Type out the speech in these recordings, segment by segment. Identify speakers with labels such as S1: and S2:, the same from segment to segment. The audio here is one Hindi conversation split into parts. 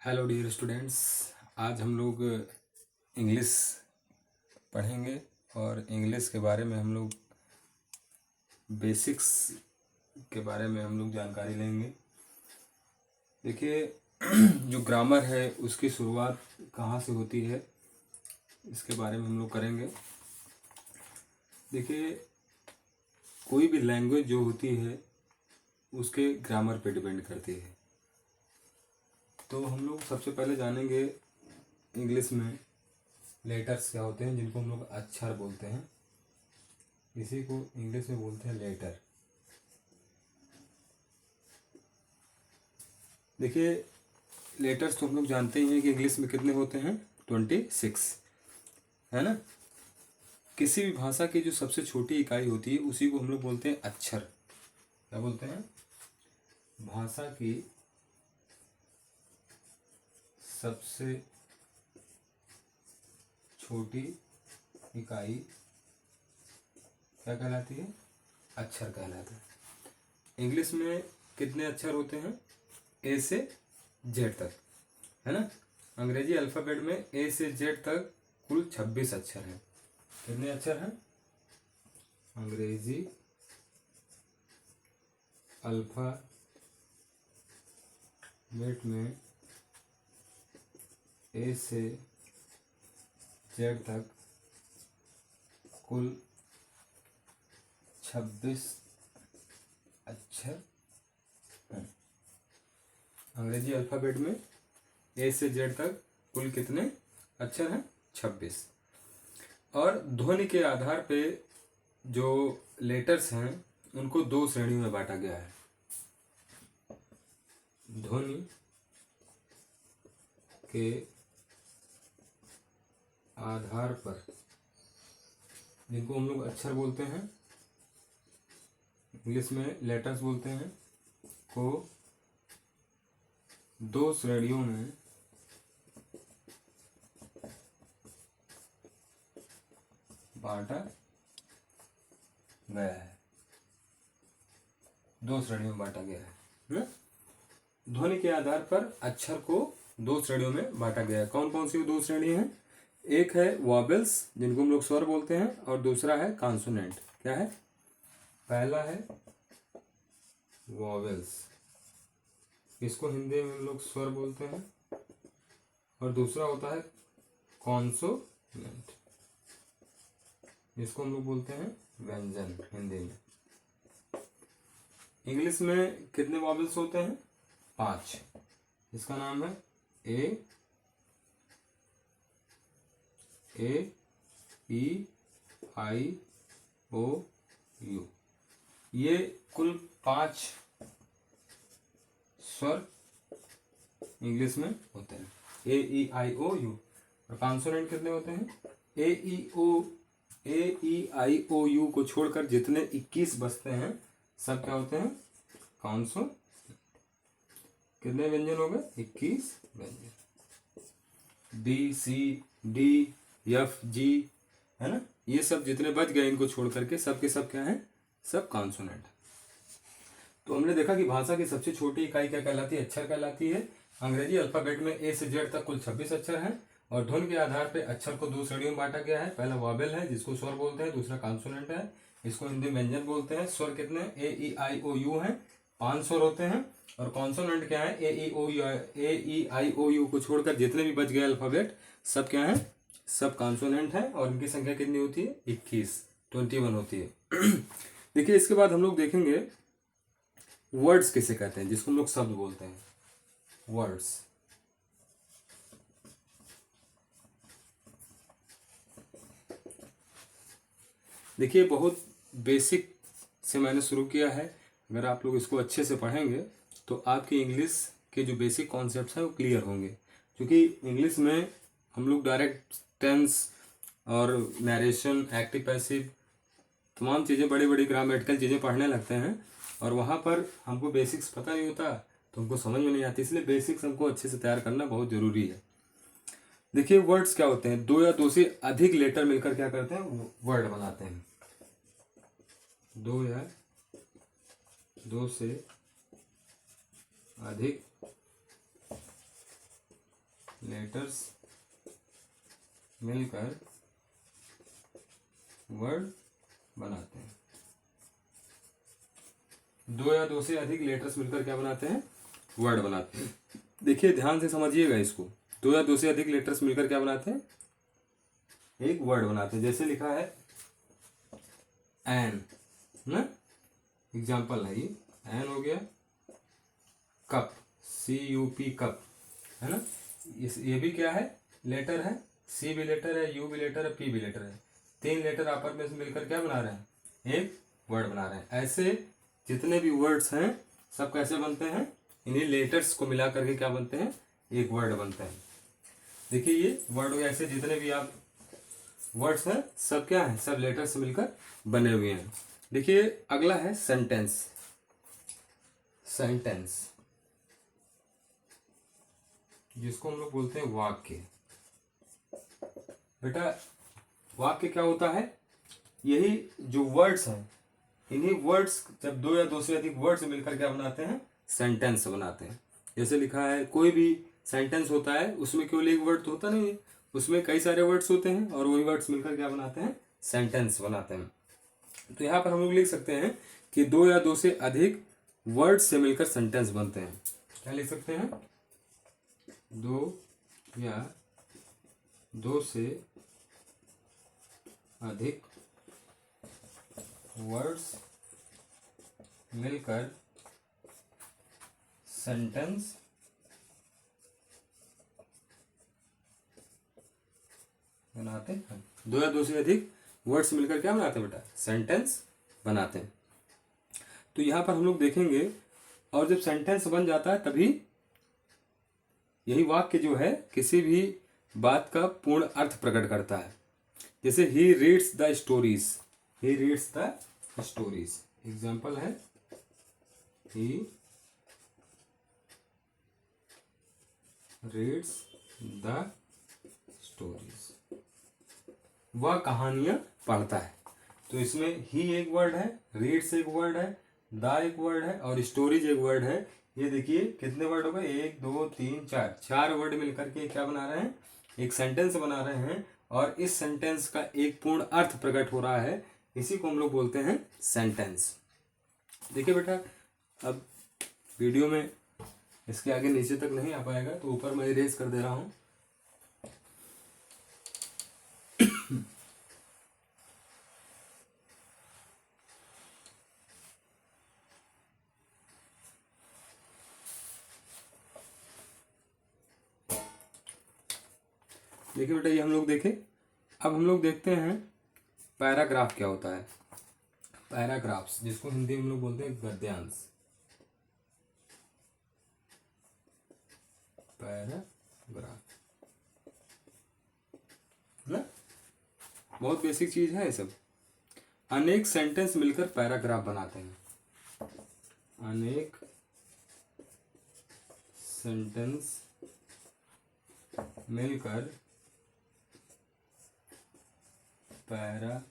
S1: Hello dear students. आज हम लोग इंग्लिश पढ़ेंगे और इंग्लिश के बारे में हम लोग बेसिक्स के बारे में हम लोग जानकारी लेंगे। देखिए जो ग्रामर है उसकी शुरुआत कहाँ से होती है इसके बारे में हम लोग करेंगे। देखिए कोई भी लैंग्वेज जो होती है उसके ग्रामर पे डिपेंड करती है। तो हम लोग सबसे पहले जानेंगे इंग्लिश में लेटर्स क्या होते हैं, जिनको हम लोग अक्षर बोलते हैं। इसी को इंग्लिश में बोलते हैं लेटर। देखिए लेटर्स तो हम लोग जानते ही हैं कि इंग्लिश में कितने होते हैं, 26 है ना। किसी भी भाषा की जो सबसे छोटी इकाई होती है उसी को हम लोग बोलते हैं अक्षर। क्या बोलते हैं? भाषा की सबसे छोटी इकाई क्या कहलाती है? अक्षर कहलाता है। इंग्लिश में कितने अक्षर होते हैं? ए से जेड तक, है ना। अंग्रेजी अल्फ़ाबेट में ए से जेड तक कुल 26 अक्षर हैं। कितने अक्षर हैं? अंग्रेजी अल्फ़ाबेट में ए से जेड तक कुल 26 अक्षर हैं। अंग्रेजी अल्फ़ाबेट में ए से जेड तक कुल कितने अक्षर हैं? 26। और ध्वनि के आधार पे जो लेटर्स हैं उनको दो श्रेणियों में बांटा गया है। ध्वनि के आधार पर जिनको हम लोग अक्षर बोलते हैं, इंग्लिश में लेटर्स बोलते हैं, को दो श्रेणियों में बांटा गया है। दो श्रेणियों में बांटा गया है। ध्वनि के आधार पर अक्षर को दो श्रेणियों में बांटा गया है। कौन कौन सी दो श्रेणी हैं? एक है वॉवेल्स जिनको हम लोग स्वर बोलते हैं, और दूसरा है कॉन्सोनेंट। क्या है? पहला है वॉवेल्स, इसको हिंदी में हम लोग स्वर बोलते हैं, और दूसरा होता है कॉन्सोनेंट, इसको हम लोग बोलते हैं व्यंजन हिंदी में। इंग्लिश में कितने वॉवेल्स होते हैं? 5। इसका नाम है ए ई आई ओ यू। ये कुल 5 स्वर इंग्लिश में होते हैं, ए ई आई ओ यू। और कॉन्सोनेंट कितने होते हैं? ए ई आई ओ यू को छोड़कर जितने 21 बचते हैं सब क्या होते हैं? कॉन्सोनेंट। कितने व्यंजन हो गए? 21 व्यंजन। B C D F G, है ना। ये सब जितने बच गए इनको छोड़ करके सब के सब क्या है? सब कॉन्सोनेंट। तो हमने देखा कि भाषा की सबसे छोटी इकाई क्या कहलाती है? अक्षर कहलाती है। अंग्रेजी अल्फाबेट में ए से जेड तक कुल 26 अक्षर हैं, और ध्वनि के आधार पे अक्षर को दो श्रेणियों में बांटा गया है। पहला वॉवेल है जिसको स्वर बोलते हैं, दूसरा कॉन्सोनेंट है, इसको हिंदी में व्यंजन बोलते हैं। स्वर कितने? ए ई आई ओ यू है, 5 स्वर होते हैं। और कॉन्सोनेंट क्या है? ए ई आई ओ यू को छोड़कर जितने भी बच गए अल्फाबेट सब क्या है? सब कॉन्सोनेंट है। और इनकी संख्या कितनी होती है? 21 होती है। देखिए इसके बाद हम लोग देखेंगे वर्ड्स किसे कहते हैं, जिसको हम लोग शब्द बोलते हैं, वर्ड्स। देखिए बहुत बेसिक से मैंने शुरू किया है। अगर आप लोग इसको अच्छे से पढ़ेंगे तो आपकी इंग्लिश के जो बेसिक कॉन्सेप्ट्स हैं वो क्लियर होंगे। क्योंकि इंग्लिश में हम लोग डायरेक्ट टेंस और नरेशन, एक्टिव पैसिव, तमाम चीज़ें, बड़ी बड़ी ग्रामेटिकल चीज़ें पढ़ने लगते हैं, और वहाँ पर हमको बेसिक्स पता नहीं होता तो हमको समझ में नहीं आती। इसलिए बेसिक्स हमको अच्छे से तैयार करना बहुत ज़रूरी है। देखिए वर्ड्स क्या होते हैं? दो या दो से अधिक लेटर मिलकर क्या करते हैं? वर्ड बनाते हैं। दो या दो से अधिक लेटर्स मिलकर वर्ड बनाते हैं। दो या दो से अधिक लेटर्स मिलकर क्या बनाते हैं? वर्ड बनाते हैं। देखिए ध्यान से समझिएगा इसको। दो या दो से अधिक लेटर्स मिलकर क्या बनाते हैं? एक वर्ड बनाते हैं। जैसे लिखा है एन, ना, एग्जाम्पल है ये, एन हो गया, कप, CUP कप, है ना। ये भी क्या है? लेटर है। C भी लेटर है, U भी लेटर है, P भी लेटर है। तीन लेटर आपस में मिलकर क्या बना रहे हैं? एक वर्ड बना रहे हैं। ऐसे जितने भी वर्ड्स हैं सब कैसे बनते हैं? इन्हीं लेटर्स को मिला करके क्या बनते हैं? एक वर्ड बनते हैं। देखिए ये वर्ड ऐसे जितने भी आप वर्ड्स हैं सब क्या है? सब लेटर से मिलकर बने हुए हैं। देखिए अगला है सेंटेंस। सेंटेंस जिसको हम लोग बोलते हैं वाक्य। बेटा वाक्य क्या होता है? यही जो वर्ड्स हैं, इन्हीं वर्ड्स, जब दो या दो से अधिक वर्ड्स मिलकर क्या बनाते हैं? सेंटेंस बनाते हैं। जैसे लिखा है, कोई भी सेंटेंस होता है उसमें केवल एक वर्ड तो होता नहीं है, उसमें कई सारे वर्ड्स होते हैं और वही वर्ड्स मिलकर क्या बनाते हैं? सेंटेंस बनाते हैं। तो यहाँ पर हम लोग लिख सकते हैं कि दो या दो से अधिक वर्ड्स से मिलकर सेंटेंस बनते हैं। क्या लिख सकते हैं? दो या दो से अधिक वर्ड्स मिलकर सेंटेंस बनाते हैं। दो या दो से अधिक वर्ड्स मिलकर क्या बनाते हैं बेटा? सेंटेंस बनाते हैं। तो यहां पर हम लोग देखेंगे, और जब सेंटेंस बन जाता है तभी यही वाक्य जो है किसी भी बात का पूर्ण अर्थ प्रकट करता है। जैसे he reads the stories, he reads the stories, example है ही रीड्स द स्टोरीज, वह कहानियां पढ़ता है। तो इसमें ही एक वर्ड है, रीड्स एक वर्ड है, द एक वर्ड है और स्टोरीज एक वर्ड है। ये देखिए कितने वर्ड हो गए? एक दो तीन चार, चार वर्ड मिलकर के क्या बना रहे हैं? एक सेंटेंस बना रहे हैं। और इस सेंटेंस का एक पूर्ण अर्थ प्रकट हो रहा है, इसी को हम लोग बोलते हैं सेंटेंस। देखिए बेटा, अब वीडियो में इसके आगे नीचे तक नहीं आ पाएगा तो ऊपर मैं इरेज कर दे रहा हूं। देखिए बेटा, ये हम लोग देखें। अब हम लोग देखते हैं पैराग्राफ क्या होता है। पैराग्राफ्स, जिसको हिंदी में हम लोग बोलते हैं गद्यांश। पैराग्राफ ना, बहुत बेसिक चीज है ये सब। अनेक सेंटेंस मिलकर पैराग्राफ बनाते हैं। अनेक सेंटेंस मिलकर पैराग्राफ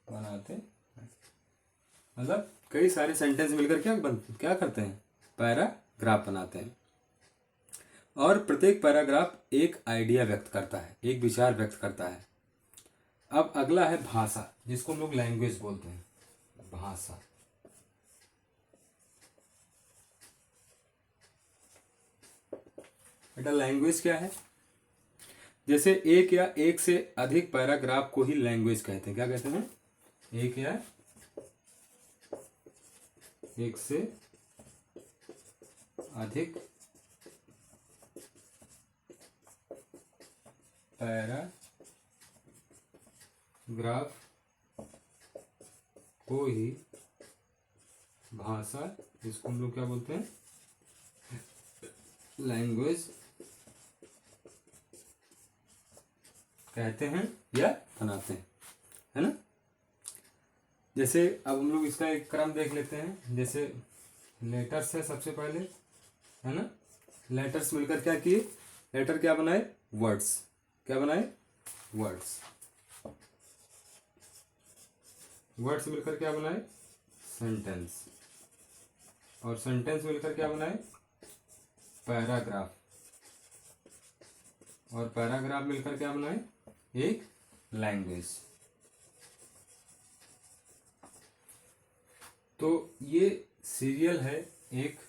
S1: बनाते हैं। मतलब कई सारे सेंटेंस मिलकर क्या करते हैं? पैराग्राफ बनाते हैं। और प्रत्येक पैराग्राफ एक आइडिया व्यक्त करता है, एक विचार व्यक्त करता है। अब अगला है भाषा, जिसको हम लोग लैंग्वेज बोलते हैं। भाषा, बेटा लैंग्वेज क्या है? जैसे एक या एक से अधिक पैराग्राफ को ही लैंग्वेज कहते हैं। क्या कहते हैं? एक या एक से अधिक पैराग्राफ को ही भाषा, जिसको हम लोग क्या बोलते हैं? लैंग्वेज कहते हैं या बनाते हैं, है ना। जैसे अब हम लोग इसका एक क्रम देख लेते हैं। जैसे लेटर्स है सबसे पहले, है ना। लेटर्स मिलकर क्या किए? लेटर क्या बनाए? वर्ड्स। क्या बनाए? वर्ड्स। वर्ड्स मिलकर क्या बनाए? सेंटेंस। और सेंटेंस मिलकर क्या बनाए, पैराग्राफ, और पैराग्राफ मिलकर क्या बनाए, एक लैंग्वेज। तो ये सीरियल है, एक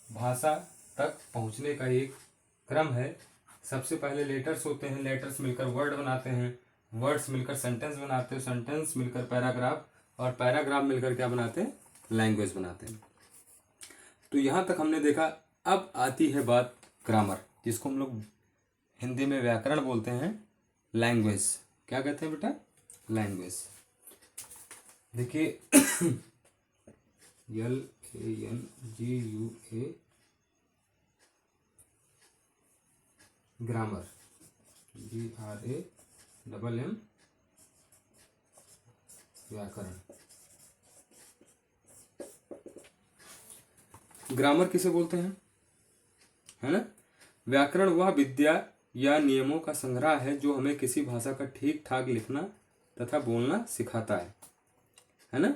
S1: भाषा तक पहुंचने का एक क्रम है। सबसे पहले लेटर्स होते हैं, लेटर्स मिलकर वर्ड बनाते हैं, वर्ड्स मिलकर सेंटेंस बनाते हैं, सेंटेंस मिलकर पैराग्राफ, और पैराग्राफ मिलकर क्या बनाते हैं, लैंग्वेज बनाते हैं। तो यहाँ तक हमने देखा। अब आती है बात ग्रामर, जिसको हम लोग हिंदी में व्याकरण बोलते हैं, लैंग्वेज। क्या कहते हैं बेटा, लैंग्वेज। देखिए LANGUA, ग्रामर, GRAMM, व्याकरण। ग्रामर किसे बोलते हैं, है ना। व्याकरण वह विद्या या नियमों का संग्रह है जो हमें किसी भाषा का ठीक ठाक लिखना तथा बोलना सिखाता है ना।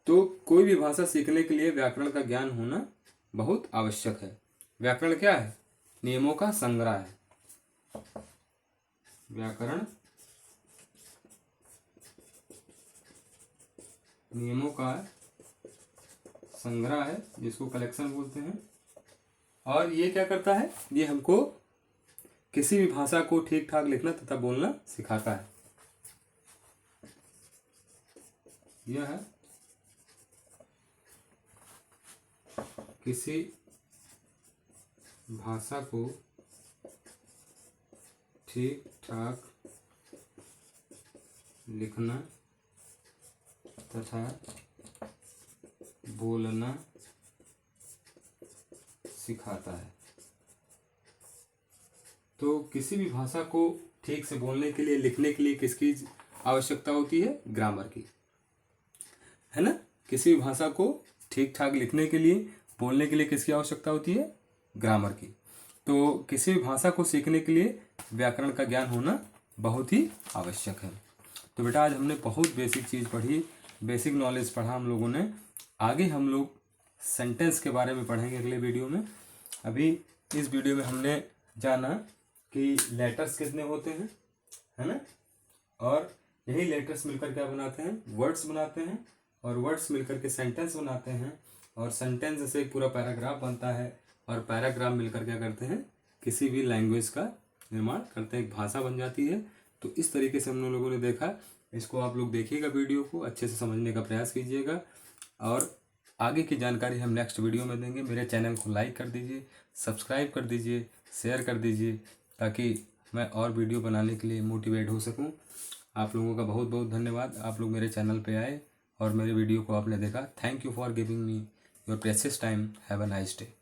S1: तो कोई भी भाषा सीखने के लिए व्याकरण का ज्ञान होना बहुत आवश्यक है। व्याकरण क्या है, नियमों का संग्रह है। व्याकरण नियमों का संग्रह है, जिसको कलेक्शन बोलते हैं। और ये क्या करता है, ये हमको किसी भी भाषा को ठीक ठाक लिखना तथा बोलना सिखाता है। यह है किसी भाषा को ठीक ठाक लिखना तथा बोलना सिखाता है। तो किसी भी भाषा को ठीक से बोलने के लिए, लिखने के लिए किसकी आवश्यकता होती है, ग्रामर की, है ना। किसी भी भाषा को ठीक ठाक लिखने के लिए, बोलने के लिए किसकी आवश्यकता होती है, ग्रामर की। तो किसी भी भाषा को सीखने के लिए व्याकरण का ज्ञान होना बहुत ही आवश्यक है। तो बेटा आज हमने बहुत बेसिक चीज़ पढ़ी, बेसिक नॉलेज पढ़ा हम लोगों ने। आगे हम लोग सेंटेंस के बारे में पढ़ेंगे अगले वीडियो में। अभी इस वीडियो में हमने जाना कि लेटर्स कितने होते हैं, है ना, और यही लेटर्स मिलकर क्या बनाते हैं, वर्ड्स बनाते हैं, और वर्ड्स मिलकर के सेंटेंस बनाते हैं, और सेंटेंस से पूरा पैराग्राफ बनता है, और पैराग्राफ मिलकर क्या करते हैं, किसी भी लैंग्वेज का निर्माण करते हैं, एक भाषा बन जाती है। तो इस तरीके से हम लोगों ने देखा। इसको आप लोग देखिएगा, वीडियो को अच्छे से समझने का प्रयास कीजिएगा, और आगे की जानकारी हम नेक्स्ट वीडियो में देंगे। मेरे चैनल को लाइक कर दीजिए, सब्सक्राइब कर दीजिए, शेयर कर दीजिए, ताकि मैं और वीडियो बनाने के लिए मोटिवेट हो सकूं। आप लोगों का बहुत बहुत धन्यवाद। आप लोग मेरे चैनल पे आए और मेरे वीडियो को आपने देखा। Thank you for giving me your precious time. Have a nice day.